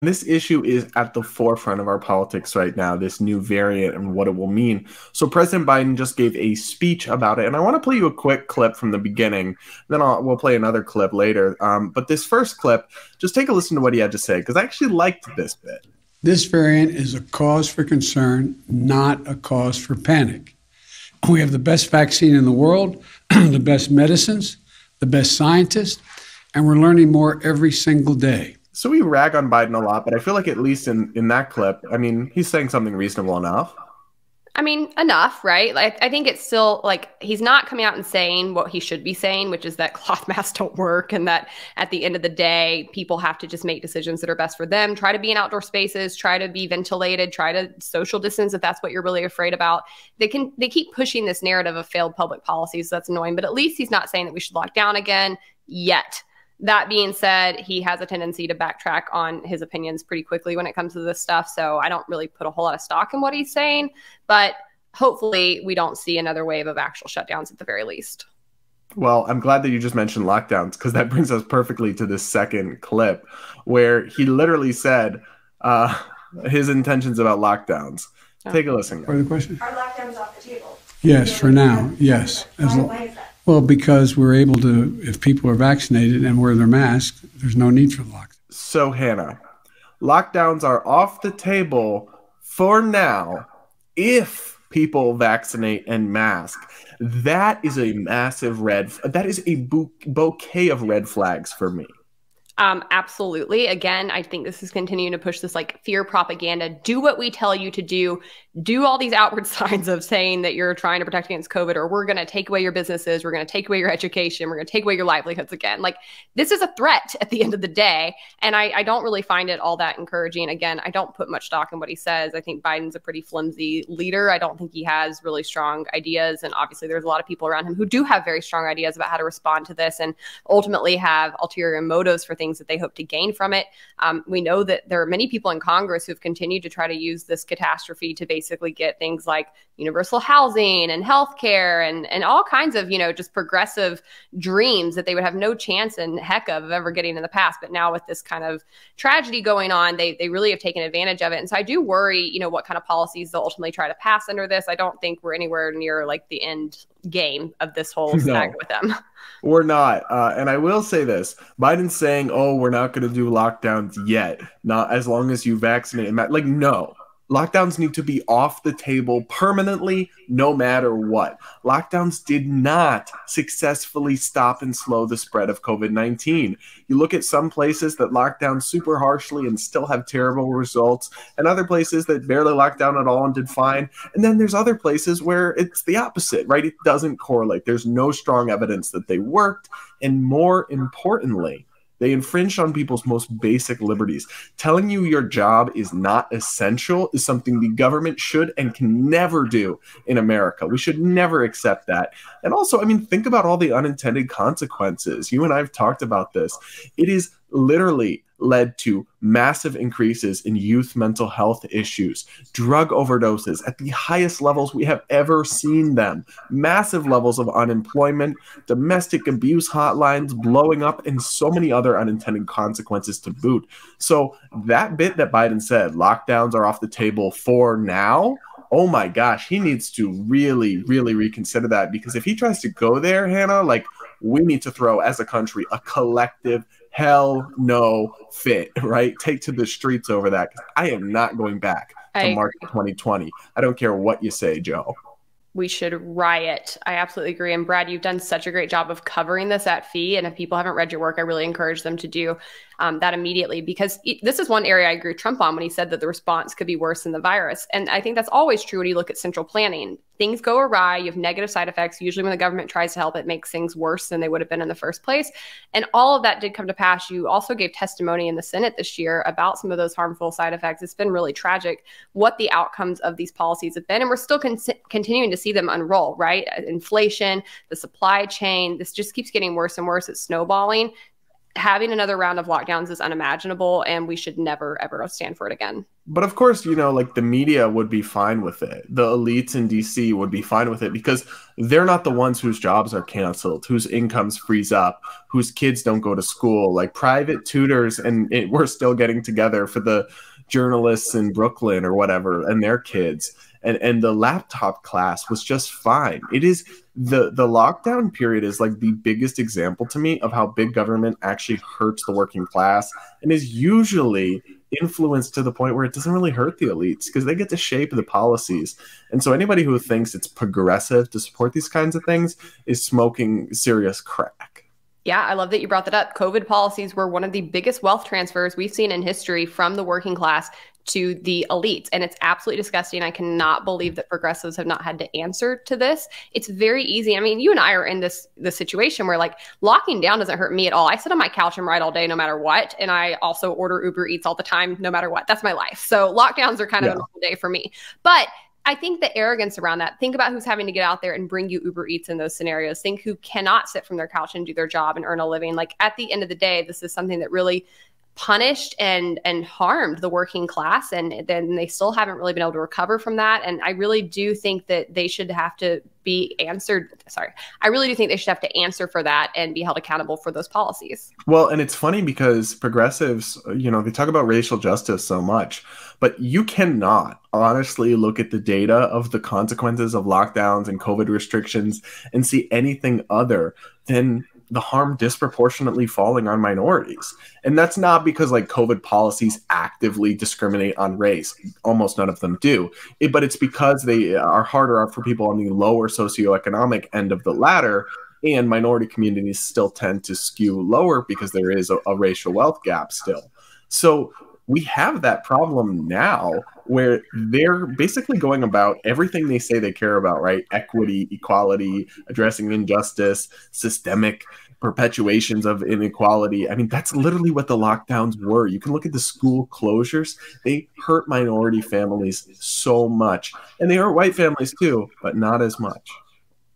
This issue is at the forefront of our politics right now, this new variant and what it will mean. So President Biden just gave a speech about it, and I want to play you a quick clip from the beginning. Then we'll play another clip later. But this first clip, just take a listen to what he had to say, because I actually liked this bit. This variant is a cause for concern, not a cause for panic. We have the best vaccine in the world, the best medicines, the best scientists, and we're learning more every single day. So we rag on Biden a lot, but I feel like at least in that clip, I mean, he's saying something reasonable enough. I mean, enough, right? Like, I think it's still like he's not coming out and saying what he should be saying, which is that cloth masks don't work and that at the end of the day, people have to just make decisions that are best for them. Try to be in outdoor spaces, try to be ventilated, try to social distance if that's what you're really afraid about. They keep pushing this narrative of failed public policies. So that's annoying. But at least he's not saying that we should lock down again yet. That being said, he has a tendency to backtrack on his opinions pretty quickly when it comes to this stuff. So I don't really put a whole lot of stock in what he's saying, but hopefully we don't see another wave of actual shutdowns at the very least. Well, I'm glad that you just mentioned lockdowns, because that brings us perfectly to this second clip where he literally said his intentions about lockdowns. Oh. Take a listen. For the question? Are lockdowns off the table? Yes, for now, yes. Why is that? Well, because we're able to, if people are vaccinated and wear their masks, there's no need for lockdown. So, Hannah, lockdowns are off the table for now if people vaccinate and mask. That is a massive that is a bouquet of red flags for me. Absolutely. Again, I think this is continuing to push this like fear propaganda. Do what we tell you to do. Do all these outward signs of saying that you're trying to protect against COVID, or we're going to take away your businesses. We're going to take away your education. We're going to take away your livelihoods again. Like, this is a threat at the end of the day. And I don't really find it all that encouraging. Again, I don't put much stock in what he says. I think Biden's a pretty flimsy leader. I don't think he has really strong ideas. And obviously there's a lot of people around him who do have very strong ideas about how to respond to this and ultimately have ulterior motives for things that they hope to gain from it. We know that there are many people in Congress who've continued to try to use this catastrophe to basically get things like universal housing and healthcare and all kinds of, just progressive dreams that they would have no chance in heck of ever getting in the past. But now with this kind of tragedy going on, they really have taken advantage of it. And so I do worry, what kind of policies they'll ultimately try to pass under this. I don't think we're anywhere near like the end game of this whole saga with them. We're not. And I will say this, Biden's saying, oh, we're not going to do lockdowns yet. Not as long as you vaccinate. Like, no. Lockdowns need to be off the table permanently, no matter what. Lockdowns did not successfully stop and slow the spread of COVID-19. You look at some places that lock down super harshly and still have terrible results, and other places that barely locked down at all and did fine. And then there's other places where it's the opposite, right? It doesn't correlate. There's no strong evidence that they worked. And more importantly, they infringe on people's most basic liberties. Telling you your job is not essential is something the government should and can never do in America. We should never accept that. And also, I mean, think about all the unintended consequences. You and I have talked about this. It is literally led to massive increases in youth mental health issues, drug overdoses at the highest levels we have ever seen them, massive levels of unemployment, domestic abuse hotlines blowing up, and so many other unintended consequences to boot. So that bit that Biden said, lockdowns are off the table for now, oh my gosh, he needs to really, really reconsider that, because if he tries to go there, Hannah, like, we need to throw as a country a collective hell no fit, right? Take to the streets over that. I am not going back to March 2020. I don't care what you say, Joe. We should riot. I absolutely agree. And Brad, you've done such a great job of covering this at FEE. And if people haven't read your work, I really encourage them to do that immediately, because this is one area I agree with Trump on when he said that the response could be worse than the virus. And I think that's always true when you look at central planning. Things go awry, you have negative side effects. Usually when the government tries to help, it makes things worse than they would have been in the first place. And all of that did come to pass. You also gave testimony in the Senate this year about some of those harmful side effects. It's been really tragic what the outcomes of these policies have been. And we're still continuing to see them unroll, right? Inflation, the supply chain, this just keeps getting worse and worse. It's snowballing. having another round of lockdowns is unimaginable, and we should never, ever stand for it again. But of course, like the media would be fine with it. The elites in DC would be fine with it because they're not the ones whose jobs are canceled, whose incomes freeze up, whose kids don't go to school, like private tutors. And we're still getting together for the journalists in Brooklyn or whatever and their kids. And the laptop class was just fine. It is the lockdown period is like the biggest example to me of how big government actually hurts the working class and is usually influenced to the point where it doesn't really hurt the elites because they get to shape the policies. And so anybody who thinks it's progressive to support these kinds of things is smoking serious crack. Yeah, I love that you brought that up. COVID policies were one of the biggest wealth transfers we've seen in history from the working class to the elites. And it's absolutely disgusting. I cannot believe that progressives have not had to answer to this. It's very easy. I mean, you and I are in this situation where like locking down doesn't hurt me at all. I sit on my couch and write all day, no matter what. And I also order Uber Eats all the time, no matter what. That's my life. So lockdowns are kind of a normal day for me. But I think the arrogance around that, think about who's having to get out there and bring you Uber Eats in those scenarios. Think who cannot sit from their couch and do their job and earn a living. Like at the end of the day, this is something that really punished and harmed the working class. And then they still haven't really been able to recover from that. And I really do think that they should have to be answered. Sorry. I really do think they should have to answer for that and be held accountable for those policies. Well, and it's funny because progressives, they talk about racial justice so much, but you cannot honestly look at the data of the consequences of lockdowns and COVID restrictions and see anything other than the harm disproportionately falling on minorities. And that's not because like COVID policies actively discriminate on race. Almost none of them do. But it's because they are harder for people on the lower socioeconomic end of the ladder, and minority communities still tend to skew lower because there is a racial wealth gap still. So we have that problem now where they're basically going about everything they say they care about, right? Equity, equality, addressing injustice, systemic perpetuations of inequality. I mean, that's literally what the lockdowns were. You can look at the school closures. They hurt minority families so much. And they hurt white families too, but not as much.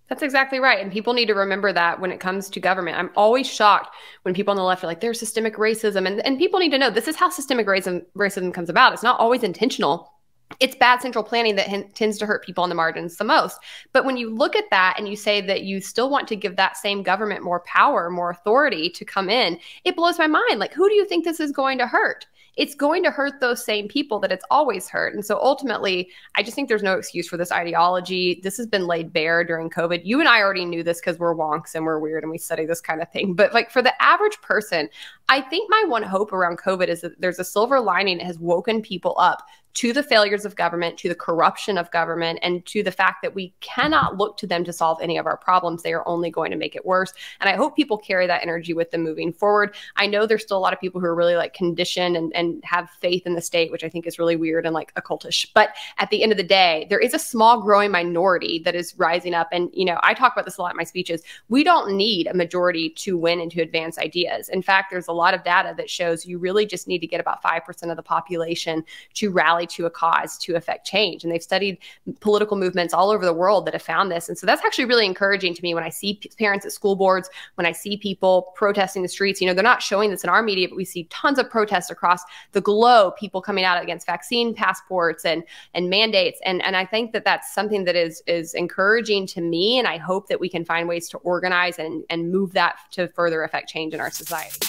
That's exactly right. And people need to remember that when it comes to government. I'm always shocked when people on the left are like, there's systemic racism. And people need to know this is how systemic racism comes about. It's not always intentional. It's bad central planning that tends to hurt people on the margins the most. But when you look at that and you say that you still want to give that same government more power, more authority to come in, it blows my mind. Like, who do you think this is going to hurt? It's going to hurt those same people that it's always hurt. And so ultimately, I just think there's no excuse for this ideology. This has been laid bare during COVID. You and I already knew this because we're wonks and we're weird and we study this kind of thing. But like for the average person, I think my one hope around COVID is that there's a silver lining that has woken people up to the failures of government, to the corruption of government, and to the fact that we cannot look to them to solve any of our problems. They are only going to make it worse. And I hope people carry that energy with them moving forward. I know there's still a lot of people who are really like conditioned and have faith in the state, which I think is really weird and like occultish. But at the end of the day, there is a small growing minority that is rising up. And, I talk about this a lot in my speeches. We don't need a majority to win and to advance ideas. In fact, there's a lot of data that shows you really just need to get about 5% of the population to rally to a cause to affect change. And they've studied political movements all over the world that have found this. And so that's actually really encouraging to me when I see parents at school boards, when I see people protesting the streets. They're not showing this in our media, but we see tons of protests across the globe, people coming out against vaccine passports and mandates. And I think that that's something that is encouraging to me. And I hope that we can find ways to organize and move that to further affect change in our society.